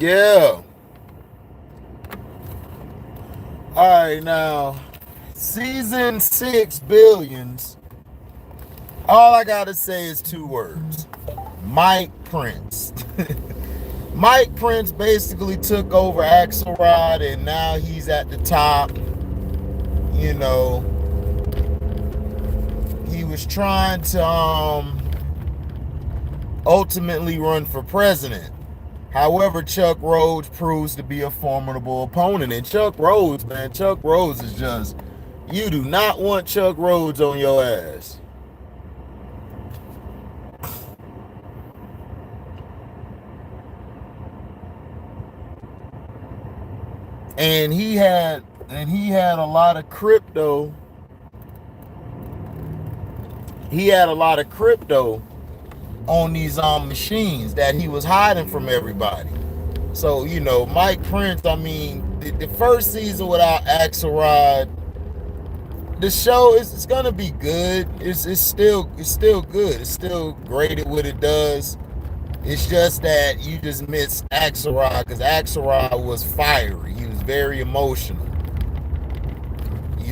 Yeah. All right, now season 6 billions. All I gotta say is 2 words: Mike Prince. Mike Prince basically took over Axelrod, and now he's at the top. You know, he was trying to ultimately run for president. However, Chuck Rhodes proves to be a formidable opponent. And Chuck Rhodes, man, Chuck Rhodes is just, you do not want Chuck Rhodes on your ass. And he had a lot of crypto. He had a lot of crypto on these machines that he was hiding from everybody. So, Mike Prince, I mean, the first season without Axelrod, the show is it's gonna be good. It's still good. It's still great at what it does. It's just that you just miss Axelrod, because Axelrod was fiery. He was very emotional.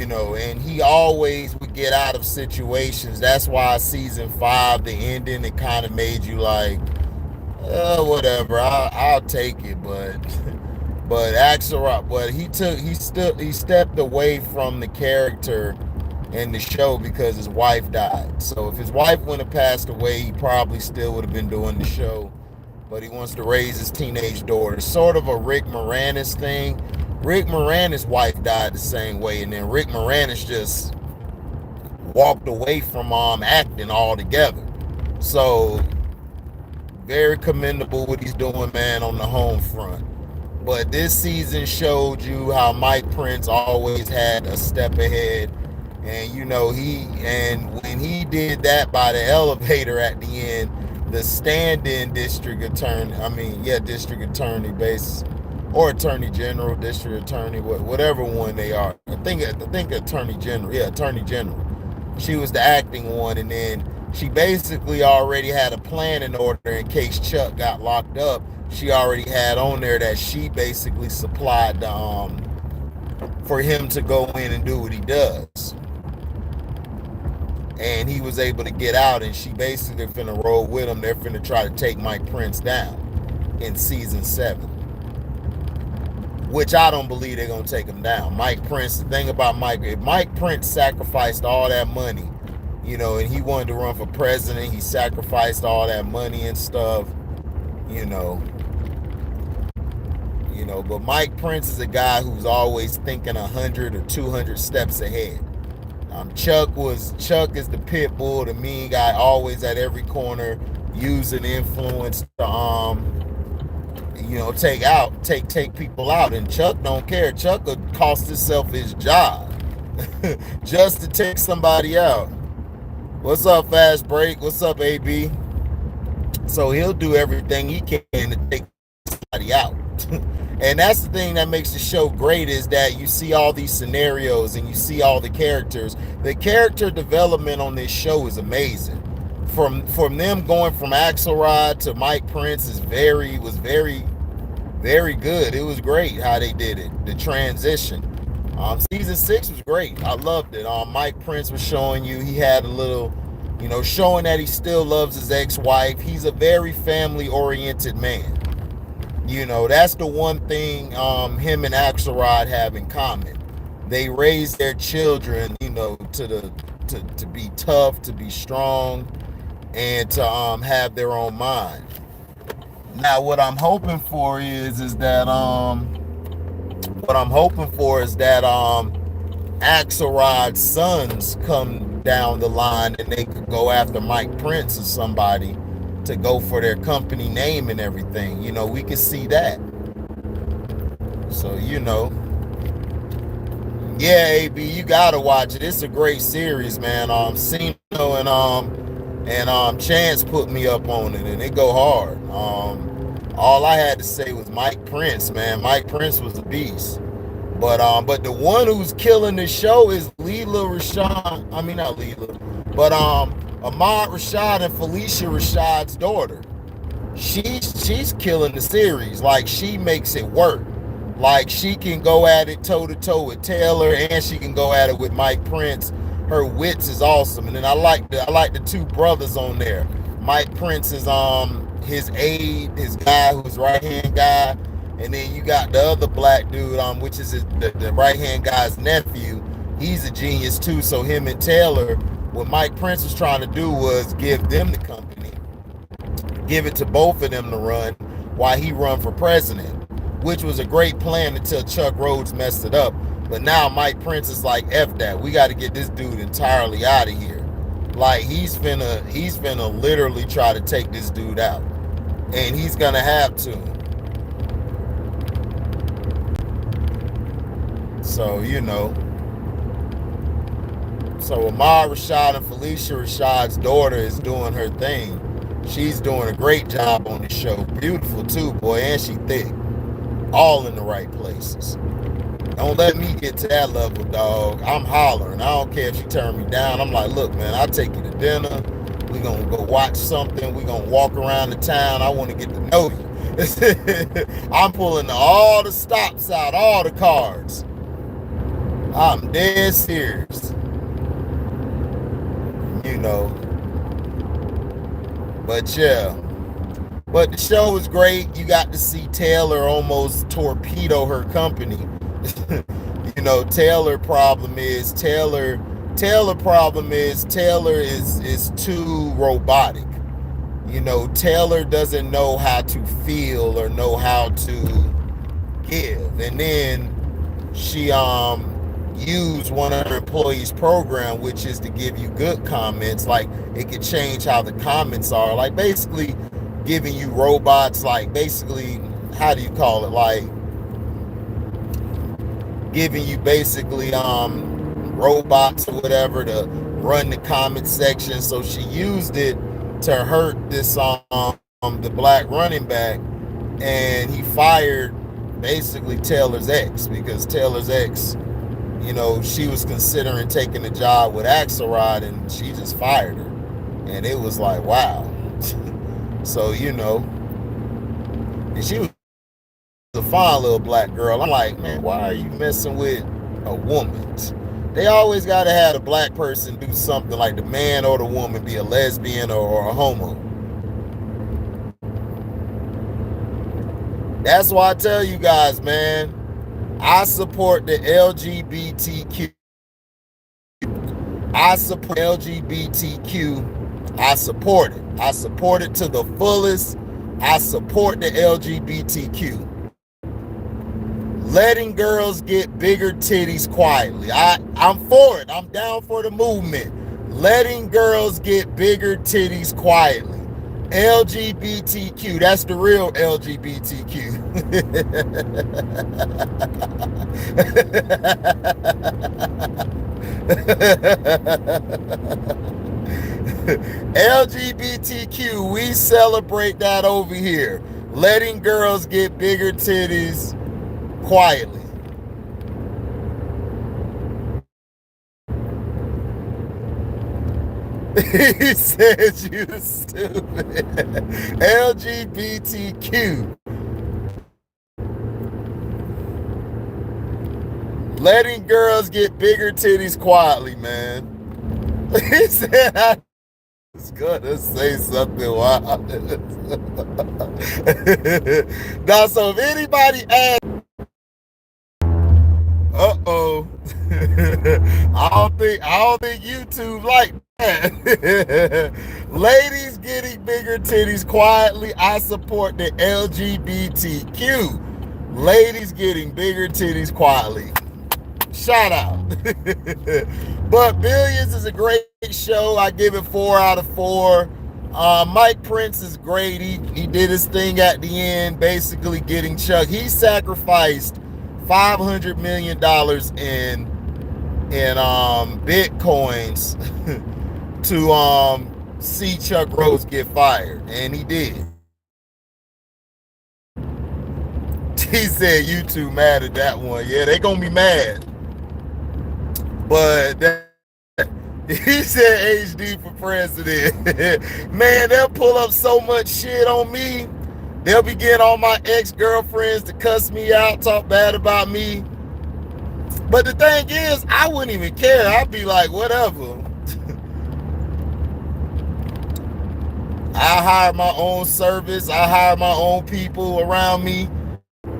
And he always would get out of situations. That's why season 5, the ending, it kind of made you like, whatever, I'll take it. But Axelrod, but he stepped away from the character in the show because his wife died. So if his wife wouldn't have passed away, he probably still would have been doing the show. But he wants to raise his teenage daughter. Sort of a Rick Moranis thing. Rick Moranis' wife died the same way, and then Rick Moranis just walked away from acting altogether. So very commendable what he's doing, man, on the home front. But this season showed you how Mike Prince always had a step ahead. And when he did that by the elevator at the end, the stand-in district attorney base, or attorney general, district attorney, whatever one they are. I think attorney general. Yeah, attorney general. She was the acting one, and then she basically already had a plan in order in case Chuck got locked up. She already had on there that she basically supplied for him to go in and do what he does. And he was able to get out, and she basically finna roll with him. They're finna try to take Mike Prince down in season 7. Which I don't believe they're gonna take him down. Mike Prince, the thing about if Mike Prince sacrificed all that money, and he wanted to run for president, he sacrificed all that money and stuff, but Mike Prince is a guy who's always thinking 100 or 200 steps ahead. Chuck is the pit bull, the mean guy, always at every corner, using influence to take people out. And Chuck don't care. Chuck would cost himself his job just to take somebody out. What's up, Fast Break? What's up, AB? So he'll do everything he can to take somebody out. And that's the thing that makes the show great, is that you see all these scenarios and you see all the characters. The character development on this show is amazing. From them going from Axelrod to Mike Prince was very, very good. It was great how they did it. The transition. Season 6 was great. I loved it. Mike Prince was showing you he had a little, showing that he still loves his ex-wife. He's a very family-oriented man. That's the one thing him and Axelrod have in common. They raise their children, to be tough, to be strong, and to have their own mind. Now, what I'm hoping for is that Axelrod's sons come down the line and they could go after Mike Prince or somebody to go for their company name and everything. We could see that. So, yeah, AB, you gotta watch it. It's a great series, man. Sino and Chance put me up on it, and it go hard. All I had to say was Mike Prince, man. Mike Prince was a beast. But the one who's killing the show is Lela Rashad. I mean, not Lela, but Ahmad Rashad and Felicia Rashad's daughter. she's killing the series. Like, she makes it work. Like, she can go at it toe to toe with Taylor, and she can go at it with Mike Prince. Her wits is awesome. And then I like the two brothers on there. Mike Prince is his aide, his guy who's right hand guy, and then you got the other black dude which is the right hand guy's nephew. He's a genius too. So him and Taylor, what Mike Prince was trying to do was give them the company, give it to both of them to run while he run for president, which was a great plan until Chuck Rhodes messed it up. But now Mike Prince is like, F that. We got to get this dude entirely out of here. Like, he's finna literally try to take this dude out. And he's gonna have to. So, you know. So Ahmad Rashad and Felicia Rashad's daughter is doing her thing. She's doing a great job on the show. Beautiful too, boy, and she thick. All in the right places. Don't let me get to that level, dog. I'm hollering. I don't care if she turn me down. I'm like, look, man, I'll take you to dinner. We're going to go watch something. We're going to walk around the town. I want to get to know you. I'm pulling all the stops out, all the cards. I'm dead serious. You know. But yeah. But the show was great. You got to see Taylor almost torpedo her company. You know, Taylor is too robotic. You know, Taylor doesn't know how to feel or know how to give. And then she used one of her employees' program, which is to give you good comments. Like, it could change how the comments are. Like, basically giving you robots, like, basically, how do you call it? Like, giving you basically robots or whatever to run the comment section. So she used it to hurt this the black running back, and he fired basically Taylor's ex, because Taylor's ex, you know, she was considering taking a job with Axelrod, and she just fired her. And it was like, wow. So, you know, and she was a fine little black girl. I'm like, man, why are you messing with a woman? They always got to have a black person do something, like the man or the woman be a lesbian or a homo. That's why I tell you guys, man, I support the LGBTQ. I support LGBTQ. I support it. I support it to the fullest. I support the LGBTQ. Letting girls get bigger titties quietly. I'm for it. I'm down for the movement. Letting girls get bigger titties quietly. LGBTQ. That's the real LGBTQ. LGBTQ. We celebrate that over here. Letting girls get bigger titties quietly. He says you stupid. LGBTQ. Letting girls get bigger titties quietly, man. He said I was gonna say something wild. Now, so if anybody asks, uh-oh. I don't think YouTube like that. Ladies getting bigger titties quietly. I support the LGBTQ. Ladies getting bigger titties quietly. Shout out. But Billions is a great show. I give it 4 out of 4. Mike Prince is great. He did his thing at the end, basically getting Chuck. He sacrificed $500 million in bitcoins to see Chuck Rhodes get fired, and he did. He said you too mad at that one. Yeah, they gonna be mad, but He said HD for president. Man, they'll pull up so much shit on me. They'll be getting all my ex-girlfriends to cuss me out, talk bad about me. But the thing is, I wouldn't even care. I'd be like, whatever. I hire my own service. I hire my own people around me.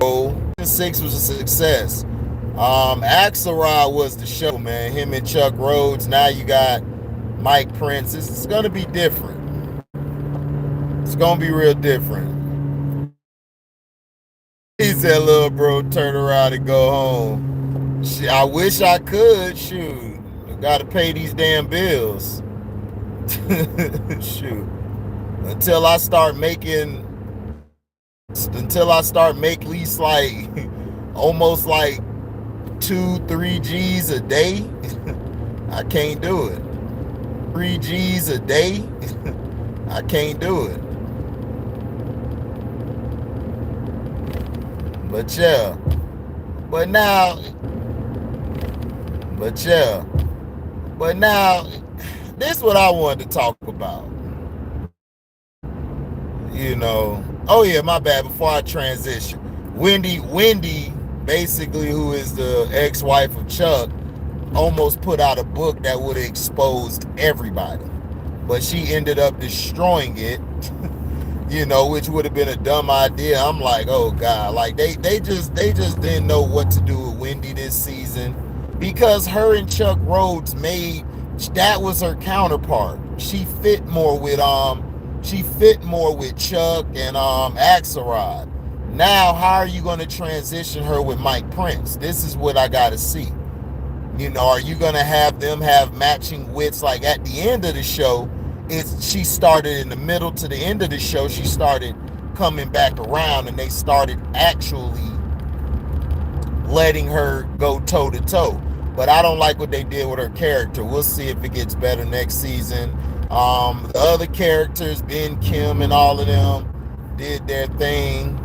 So, 6 was a success. Axelrod was the show, man. Him and Chuck Rhodes. Now you got Mike Prince. It's going to be different. It's going to be real different. He said, little bro, turn around and go home. I wish I could. Shoot. I got to pay these damn bills. Shoot. Until I start making at least like almost like 2-3 G's a day, I can't do it. 3 G's a day, I can't do it. But yeah, but now, this is what I wanted to talk about. You know, oh yeah, my bad, before I transition. Wendy, basically, who is the ex-wife of Chuck, almost put out a book that would have exposed everybody. But she ended up destroying it, you know, which would have been a dumb idea. I'm like, oh God, like they just didn't know what to do with Wendy this season, because her and Chuck Rhodes that was her counterpart. She fit more with Chuck and Axelrod. Now, how are you going to transition her with Mike Prince? This is what I got to see. You know, are you going to have them have matching wits? Like at the end of the show, she started in the middle to the end of the show. She started coming back around, and they started actually letting her go toe to toe. But I don't like what they did with her character. We'll see if it gets better next season. The other characters, Ben, Kim, and all of them did their thing,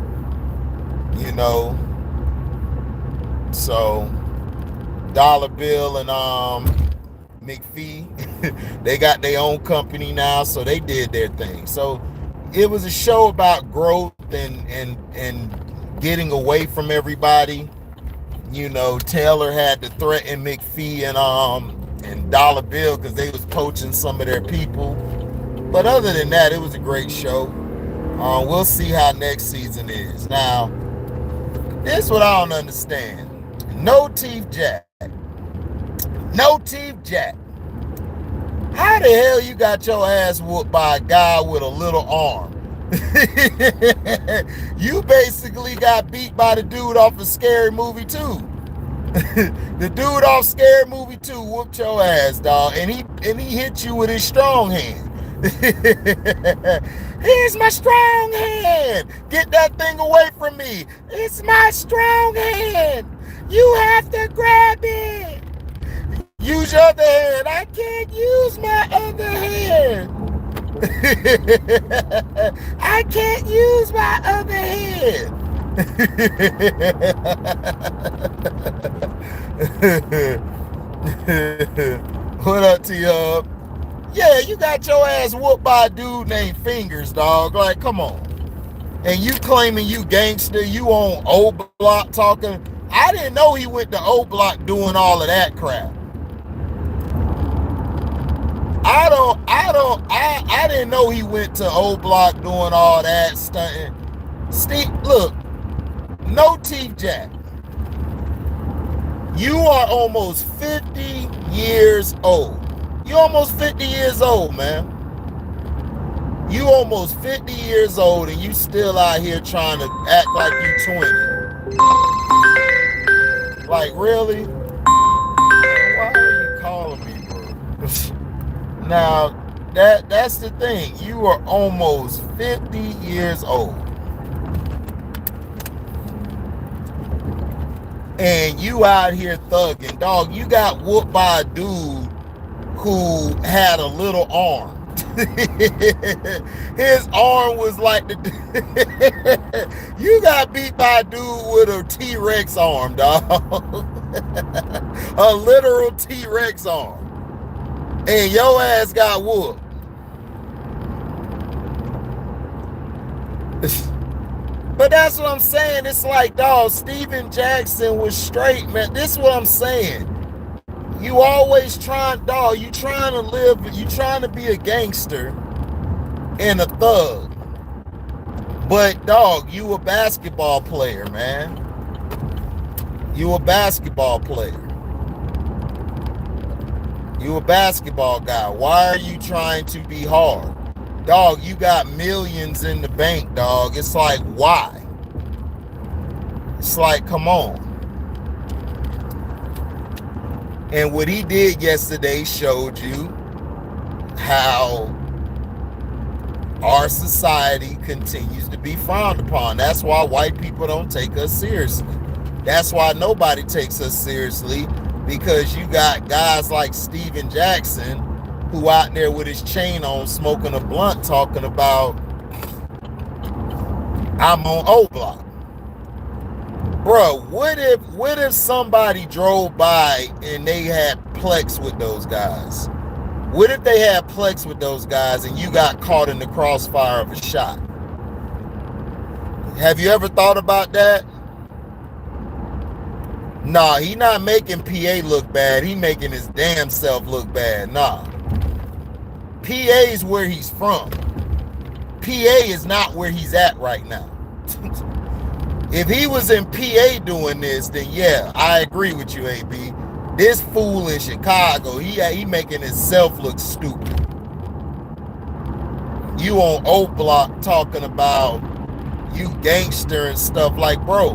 you know. So Dollar Bill and McPhee, they got their own company now, so they did their thing. So it was a show about growth and getting away from everybody. You know, Taylor had to threaten McPhee and Dollar Bill because they was poaching some of their people. But other than that, it was a great show. We'll see how next season is. Now, this is what I don't understand. No Teeth Jack. How the hell you got your ass whooped by a guy with a little arm? You basically got beat by the dude off of Scary Movie 2. The dude off Scary Movie 2 whooped your ass, dog, and he hit you with his strong hand. Here's my strong hand. Get that thing away from me. It's my strong hand. You have to grab it. Use your other hand. I can't use my other hand. I can't use my other hand. What up, T-Hub? Yeah, you got your ass whooped by a dude named Fingers, dog. Like, come on. And you claiming you gangster, you on O Block talking. I didn't know he went to O Block doing all of that crap. I didn't know he went to O Block doing all that stunting. Steve, look, no Teeth Jack. You are almost 50 years old. You're almost 50 years old, man. You almost 50 years old and you still out here trying to act like you 20. Like, really? Why are you calling me, bro? Now, that's the thing. You are almost 50 years old. And you out here thugging. Dog, you got whooped by a dude who had a little arm. His arm was like the... You got beat by a dude with a T-Rex arm, dog. A literal T-Rex arm. And your ass got whooped. But that's what I'm saying. It's like, dog, Stephen Jackson was straight, man. This is what I'm saying. You always trying, dog, you trying to live, you trying to be a gangster and a thug. But, dog, you a basketball player, man. You a basketball player. You a basketball guy. Why are you trying to be hard? Dog, you got millions in the bank, dog. It's like, why? It's like, come on. And what he did yesterday showed you how our society continues to be frowned upon. That's why white people don't take us seriously. That's why nobody takes us seriously, because you got guys like Stephen Jackson who out there with his chain on, smoking a blunt, talking about, I'm on O Block. Bro, what if somebody drove by and they had Plex with those guys? What if they had Plex with those guys and you got caught in the crossfire of a shot? Have you ever thought about that? Nah, he not making PA look bad. He making his damn self look bad. Nah. PA's where he's from. PA is not where he's at right now. If he was in PA doing this, then yeah, I agree with you, AB. This fool in Chicago, he making himself look stupid. You on O Block talking about you gangster and stuff, like, bro,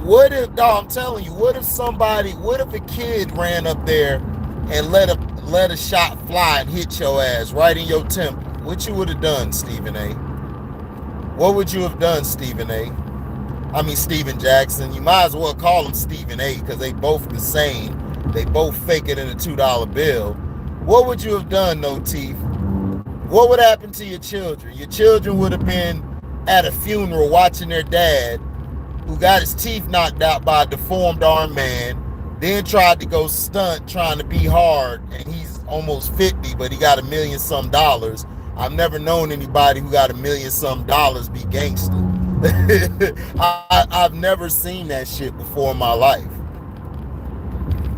what if, dog, I'm telling you, what if a kid ran up there and let a shot fly and hit your ass right in your temple? What you would have done, Stephen A? What would you have done, Stephen A? I mean, Stephen Jackson. You might as well call him Stephen A, because they both the same. They both fake it in a $2 bill. What would you have done, No Teeth? What would happen to your children? Your children would have been at a funeral watching their dad, who got his teeth knocked out by a deformed arm man, then tried to go stunt trying to be hard, and he's almost 50, but he got $1 million some dollars. I've never known anybody who got $1 million some dollars be gangster. I've never seen that shit before in my life.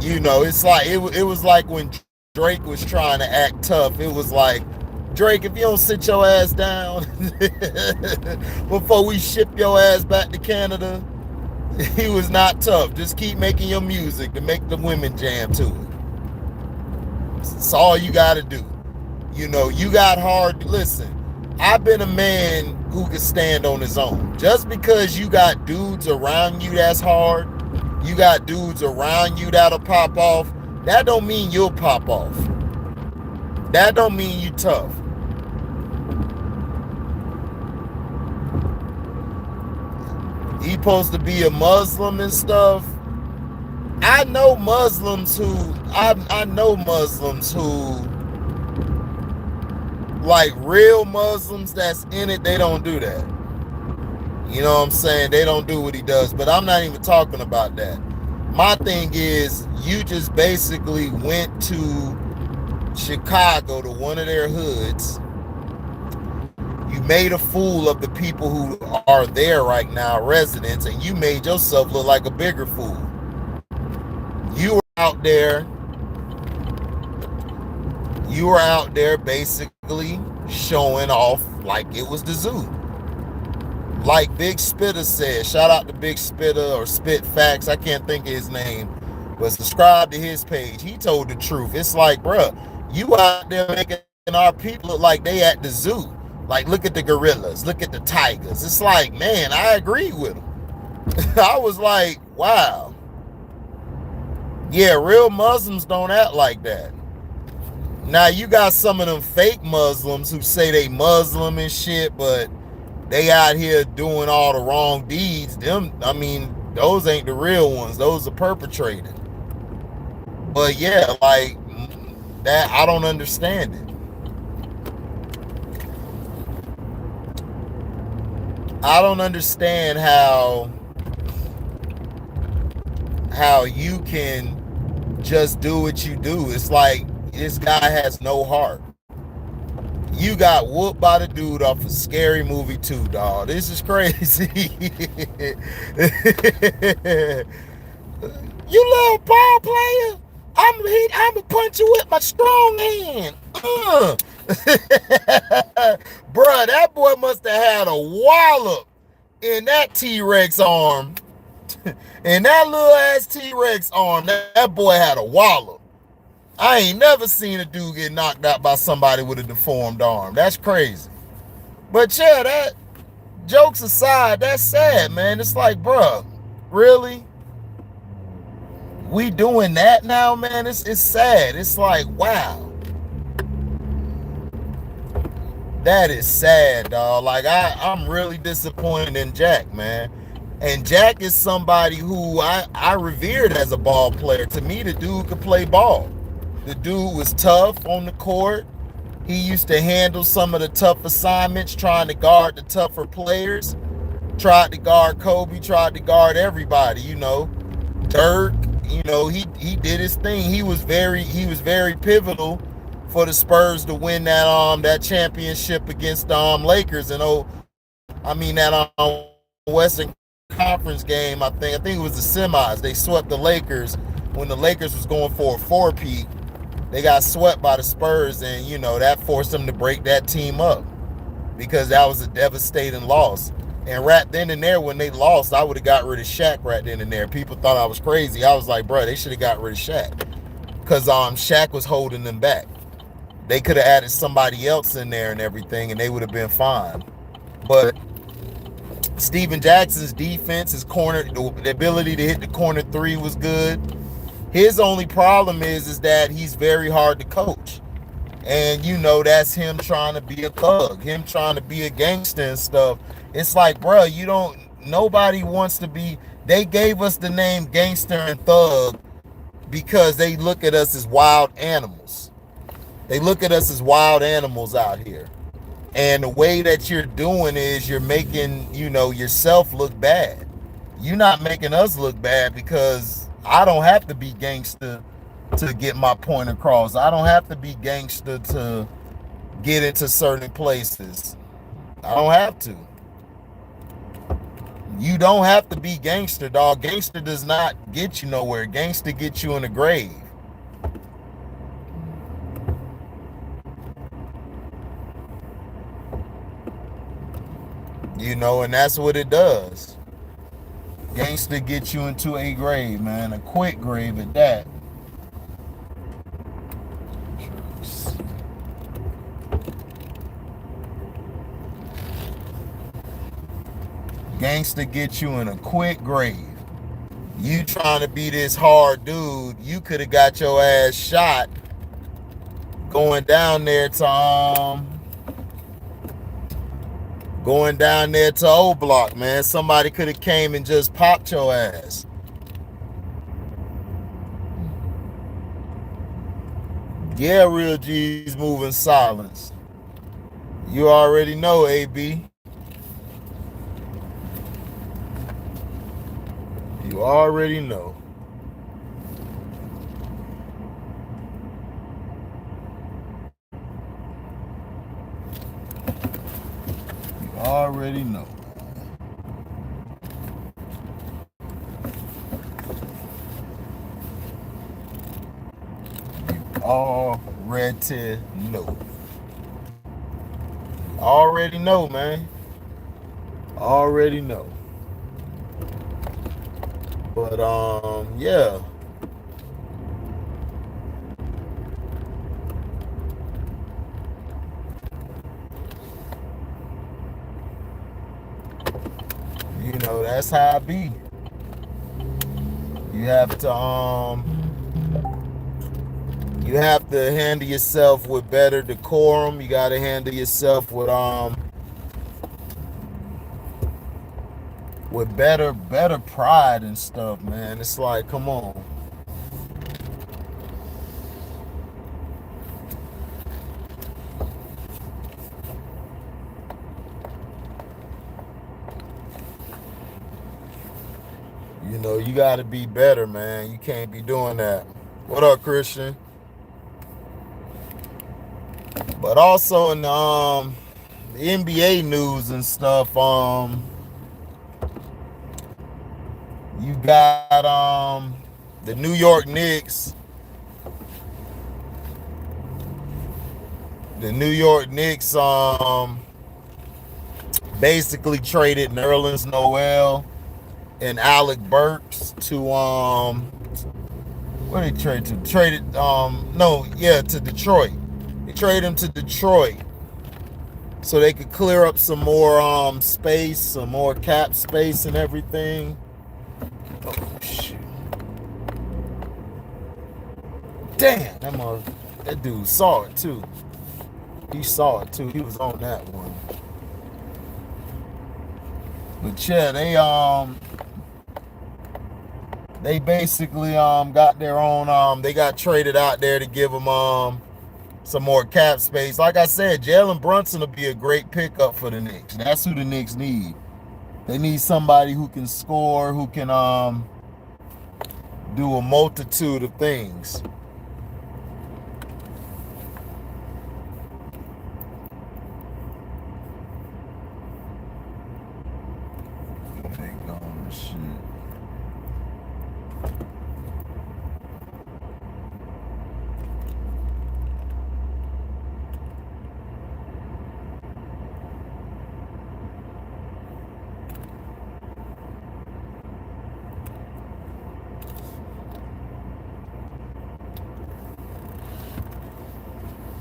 You know, it's like it was like when Drake was trying to act tough. It was like, Drake, if you don't sit your ass down before we ship your ass back to Canada, he was not tough. Just keep making your music to make the women jam to it. That's all you got to do. You know, you got hard. Listen, I've been a man who can stand on his own. Just because you got dudes around you that's hard, you got dudes around you that'll pop off, that don't mean you'll pop off. That don't mean you tough. He supposed to be a Muslim and stuff. I know Muslims who, like real Muslims that's in it, they don't do that. You know what I'm saying? They don't do what he does, but I'm not even talking about that. My thing is, you just basically went to Chicago, to one of their hoods. You made a fool of the people who are there right now, residents, and you made yourself look like a bigger fool. You were out there basically showing off like it was the zoo. Like Big Spitter said, shout out to Big Spitter or Spit Facts, I can't think of his name, but subscribe to his page. He told the truth. It's like, bruh, you out there making our people look like they at the zoo. Like, look at the gorillas, look at the tigers. It's like, man, I agree with him. I was like, wow. Yeah, real Muslims don't act like that. Now, you got some of them fake Muslims who say they Muslim and shit, but they out here doing all the wrong deeds. Them, I mean, those ain't the real ones. Those are perpetrated. But yeah, like that, I don't understand it. I don't understand how you can just do what you do. It's like this guy has no heart. You got whooped by the dude off a scary movie too, dog. This is crazy. You little ball player. I'ma punch you with my strong hand. Bruh, that boy must have had a wallop in that T-Rex arm. In that little ass T-Rex arm, that boy had a wallop. I ain't never seen a dude get knocked out by somebody with a deformed arm. That's crazy. But yeah, that jokes aside, that's sad, man. It's like, bruh, really? We doing that now, man? It's sad. It's like, wow. That is sad, dog. Like, I'm really disappointed in Jack, man. And Jack is somebody who I revered as a ball player. To me, the dude could play ball. The dude was tough on the court. He used to handle some of the tough assignments, trying to guard the tougher players. Tried to guard Kobe, tried to guard everybody, you know. Dirk, you know, he did his thing. He was very pivotal for the Spurs to win that championship against the Lakers and that Western Conference game. I think it was the semis. They swept the Lakers when the Lakers was going for a four-peat. They got swept by the Spurs, and you know that forced them to break that team up because that was a devastating loss. And right then and there, when they lost, I would have got rid of Shaq right then and there. People thought I was crazy. I was like, bro, they should have got rid of Shaq because Shaq was holding them back. They could have added somebody else in there and everything, and they would have been fine. But Stephen Jackson's defense, his corner, the ability to hit the corner three was good. His only problem is that he's very hard to coach. And, you know, that's him trying to be a thug, him trying to be a gangster and stuff. It's like, bro, nobody wants to be, they gave us the name gangster and thug because they look at us as wild animals. They look at us as wild animals out here. And the way that you're doing is you're making, you know, yourself look bad. You're not making us look bad because I don't have to be gangster to get my point across. I don't have to be gangster to get into certain places. I don't have to. You don't have to be gangster, dog. Gangster does not get you nowhere. Gangster gets you in the grave. You know, and that's what it does. Gangster gets you into a grave, man. A quick grave at that. Gangster gets you in a quick grave. You trying to be this hard dude, you could have got your ass shot going down there to O Block, man. Somebody could have came and just popped your ass. Yeah, real G's move in silence. You already know, AB. You already know. You already know. You already know. Already know, man. Already know. But yeah. You know, that's how it be. You have to handle yourself with better decorum. You gotta handle yourself with better pride and stuff, man. It's like, come on. You know, you gotta be better, man. You can't be doing that. What up, Christian? But also in the NBA news and stuff, you got the New York Knicks. The New York Knicks basically traded Nerlens Noel and Alec Burks to where they trade to? Traded to Detroit. They traded him to Detroit so they could clear up some more space, some more cap space and everything. Oh shit. Damn, that dude saw it too. He saw it too. He was on that one. But yeah, they basically got their own they got traded out there to give them some more cap space. Like I said, Jalen Brunson will be a great pickup for the Knicks. That's who the Knicks need. They need somebody who can score, who can do a multitude of things.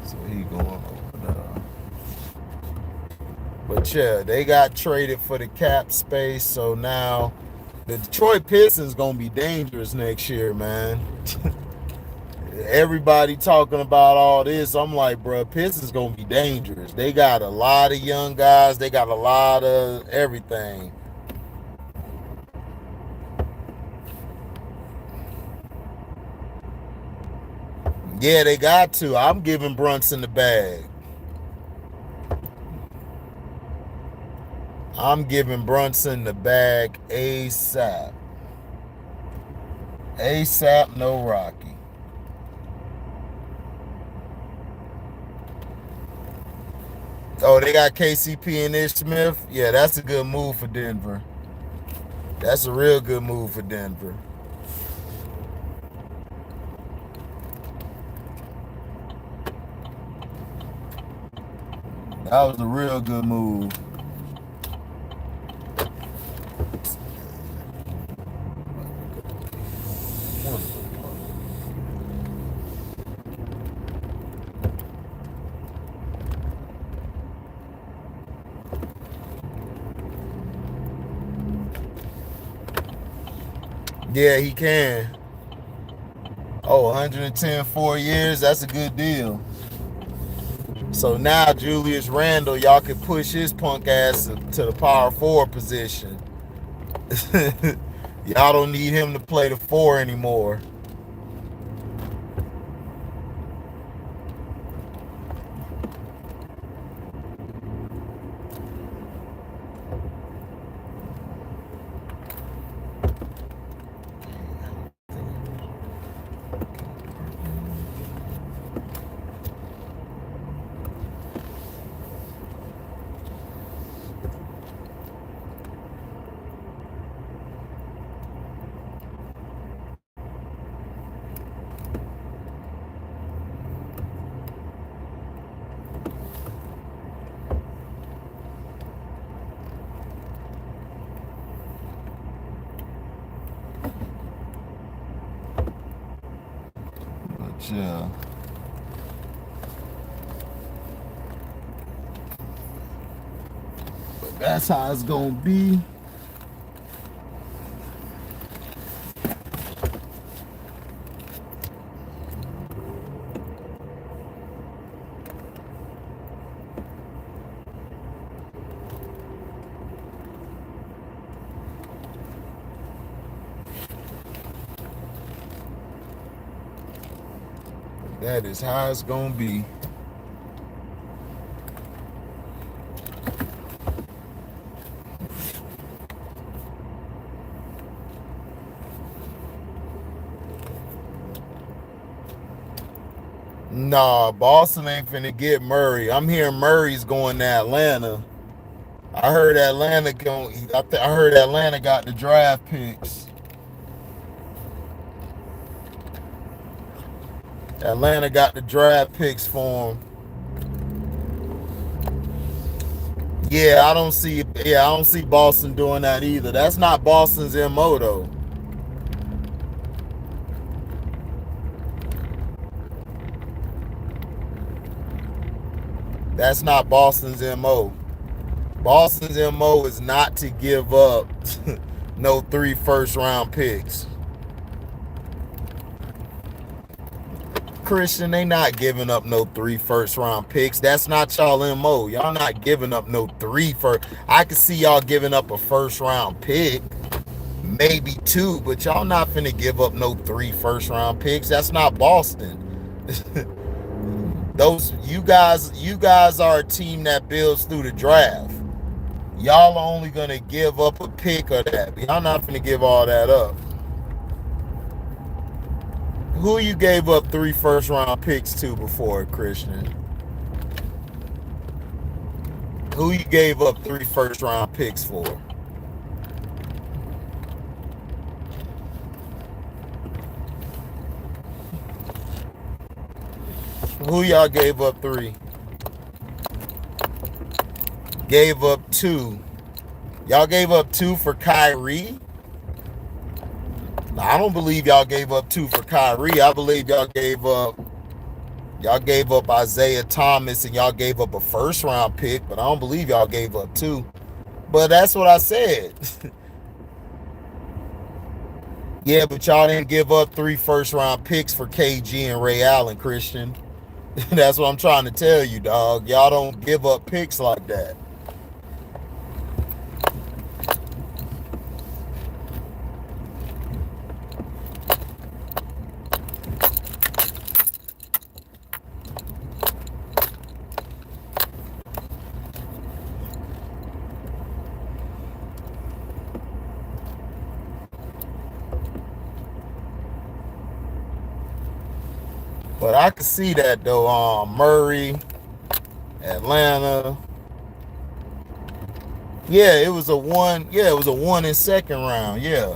So he going over there. But yeah, they got traded for the cap space. So now the Detroit Pistons gonna be dangerous next year, man. Everybody talking about all this. I'm like, bro, Pistons gonna be dangerous. They got a lot of young guys. They got a lot of everything. Yeah, they got to. I'm giving Brunson the bag. I'm giving Brunson the bag ASAP. ASAP, no Rocky. Oh, they got KCP and Ish Smith? Yeah, that's a good move for Denver. That's a real good move for Denver. That was a real good move. Yeah, he can. Oh, 110 4 years, that's a good deal. So now Julius Randle, y'all can push his punk ass to the power forward position. Y'all don't need him to play the 4 anymore. Yeah. But that's how it's gonna be. That is how it's gonna be. Nah, Boston ain't finna get Murray. I'm hearing Murray's going to Atlanta. I heard Atlanta going. I heard Atlanta got the draft picks. Atlanta got the draft picks for him. Yeah, I don't see. Yeah, I don't see Boston doing that either. That's not Boston's MO though. That's not Boston's MO. Boston's MO is not to give up no 3 first-round picks. Christian, they not giving up no 3 first-round picks. That's not y'all MO. Y'all not giving up no 3 first. I could see y'all giving up a first-round pick, maybe 2, but y'all not finna give up no 3 first-round picks. That's not Boston. You guys are a team that builds through the draft. Y'all are only gonna give up a pick of that. Y'all not finna give all that up. Who you gave up 3 first-round picks to before, Christian? Who you gave up 3 first-round picks for? Who y'all gave up 3? Gave up 2. Y'all gave up 2 for Kyrie? I don't believe y'all gave up 2 for Kyrie. I believe y'all gave up Isaiah Thomas and y'all gave up a first-round pick, but I don't believe y'all gave up 2. But that's what I said. Yeah, but y'all didn't give up 3 first-round picks for KG and Ray Allen, Christian. That's what I'm trying to tell you, dog. Y'all don't give up picks like that. But I could see that though. Murray, Atlanta. Yeah, it was a 1. Yeah, it was a 1 in second round. Yeah,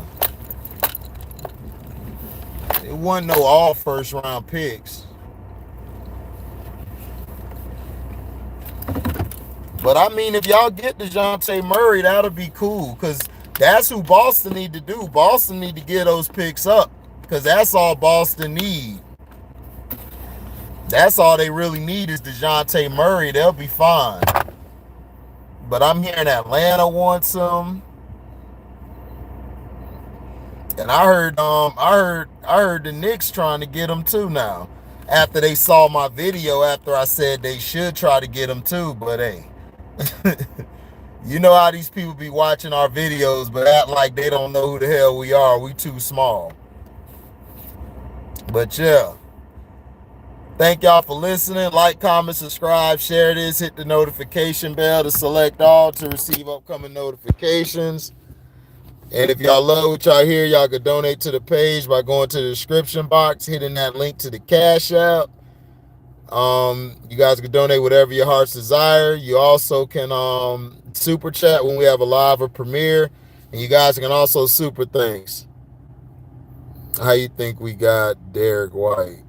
it wasn't no all first round picks. But I mean, if y'all get DeJounte Murray, that'll be cool because that's who Boston need to do. Boston need to get those picks up because that's all Boston need. That's all they really need is DeJounte Murray. They'll be fine. But I'm hearing Atlanta wants him. And I heard the Knicks trying to get him too now. After they saw my video after I said they should try to get him too, but hey. You know how these people be watching our videos but act like they don't know who the hell we are. We too small. But yeah. Thank y'all for listening. Like, comment, subscribe, share this, hit the notification bell to select all to receive upcoming notifications. And if y'all love what y'all hear, y'all can donate to the page by going to the description box, hitting that link to the Cash App. You guys can donate whatever your heart's desire. You also can super chat when we have a live or premiere. And you guys can also super thanks. How you think we got Derek White?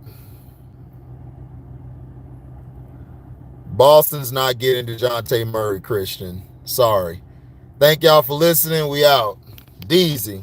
Boston's not getting DeJounte Murray, Christian. Sorry. Thank y'all for listening. We out. Deezy.